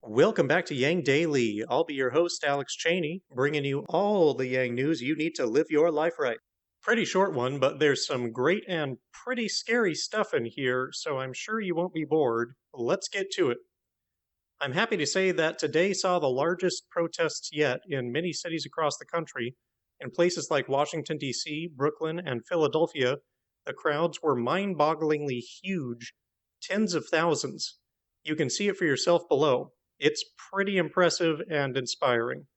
Welcome back to Yang Daily. I'll be your host, Alex Cheney, bringing you all the Yang news you need to live your life right. Pretty short one, but there's some great and pretty scary stuff in here, so I'm sure you won't be bored. Let's get to it. I'm happy to say that today saw the largest protests yet in many cities across the country. In places like Washington, D.C., Brooklyn, and Philadelphia, the crowds were mind-bogglingly huge, tens of thousands. You can see it for yourself below. It's pretty impressive and inspiring.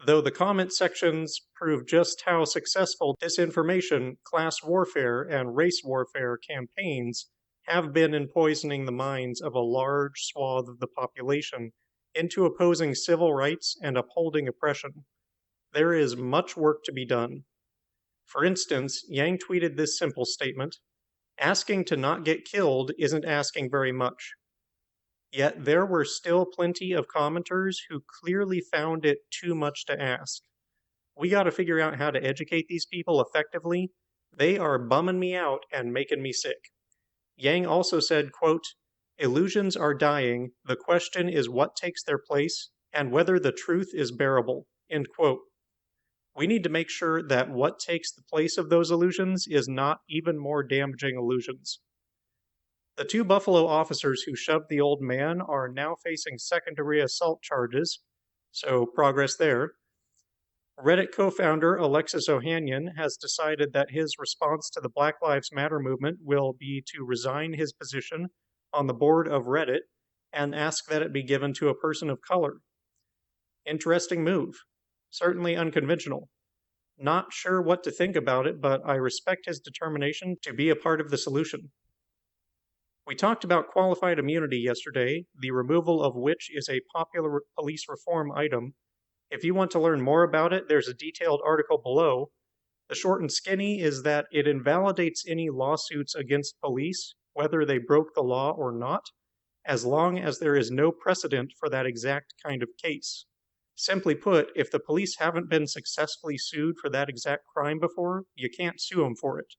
Though the comment sections prove just how successful disinformation, class warfare, and race warfare campaigns have been in poisoning the minds of a large swath of the population into opposing civil rights and upholding oppression, there is much work to be done. For instance, Yang tweeted this simple statement: "Asking to not get killed isn't asking very much." Yet there were still plenty of commenters who clearly found it too much to ask. We gotta figure out how to educate these people effectively. They are bumming me out and making me sick. Yang also said, quote, "Illusions are dying. The question is what takes their place and whether the truth is bearable." End quote. We need to make sure that what takes the place of those illusions is not even more damaging illusions. The two Buffalo officers who shoved the old man are now facing second-degree assault charges, so progress there. Reddit co-founder Alexis Ohanian has decided that his response to the Black Lives Matter movement will be to resign his position on the board of Reddit and ask that it be given to a person of color. Interesting move. Certainly unconventional. Not sure what to think about it, but I respect his determination to be a part of the solution. We talked about qualified immunity yesterday, the removal of which is a popular police reform item. If you want to learn more about it, there's a detailed article below. The short and skinny is that it invalidates any lawsuits against police, whether they broke the law or not, as long as there is no precedent for that exact kind of case. Simply put, if the police haven't been successfully sued for that exact crime before, you can't sue them for it.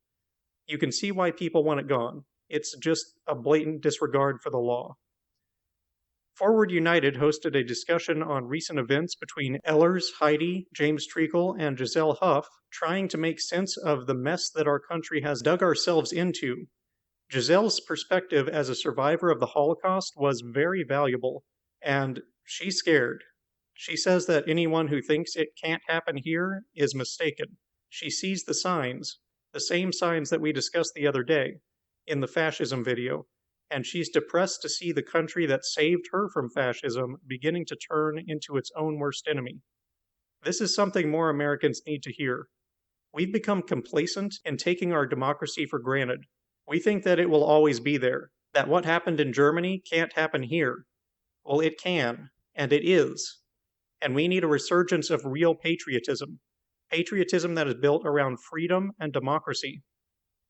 You can see why people want it gone. It's just a blatant disregard for the law. Forward United hosted a discussion on recent events between Ehlers, Heidi, James Treacle, and Giselle Huff, trying to make sense of the mess that our country has dug ourselves into. Giselle's perspective as a survivor of the Holocaust was very valuable, and she's scared. She says that anyone who thinks it can't happen here is mistaken. She sees the signs, the same signs that we discussed the other day in the fascism video, and she's depressed to see the country that saved her from fascism beginning to turn into its own worst enemy. This is something more Americans need to hear. We've become complacent in taking our democracy for granted. We think that it will always be there, that what happened in Germany can't happen here. Well, it can, and it is. And we need a resurgence of real patriotism that is built around freedom and democracy.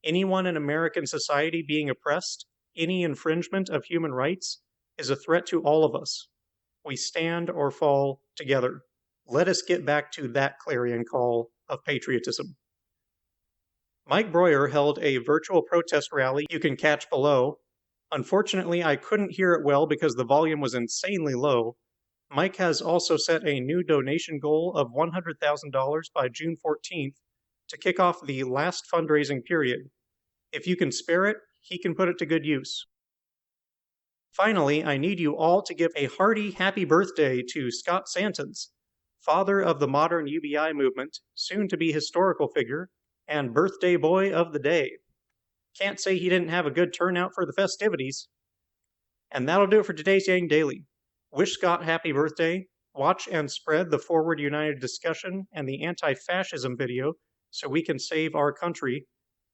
Anyone in American society being oppressed, any infringement of human rights, is a threat to all of us. We stand or fall together. Let us get back to that clarion call of patriotism. Mike Breuer held a virtual protest rally you can catch below. Unfortunately, I couldn't hear it well because the volume was insanely low. Mike has also set a new donation goal of $100,000 by June 14th to kick off the last fundraising period. If you can spare it, he can put it to good use. Finally, I need you all to give a hearty happy birthday to Scott Santens, father of the modern UBI movement, soon to be historical figure, and birthday boy of the day. Can't say he didn't have a good turnout for the festivities. And that'll do it for today's Yang Daily. Wish Scott happy birthday. Watch and spread the Forward United discussion and the anti-fascism video so we can save our country.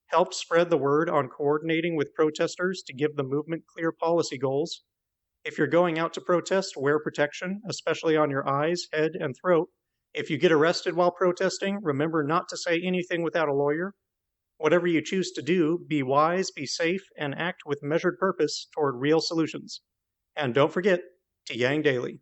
Help spread the word on coordinating with protesters to give the movement clear policy goals. If you're going out to protest, wear protection, especially on your eyes, head, and throat. If you get arrested while protesting, remember not to say anything without a lawyer. Whatever you choose to do, be wise, be safe, and act with measured purpose toward real solutions. And don't forget to Yang Daily.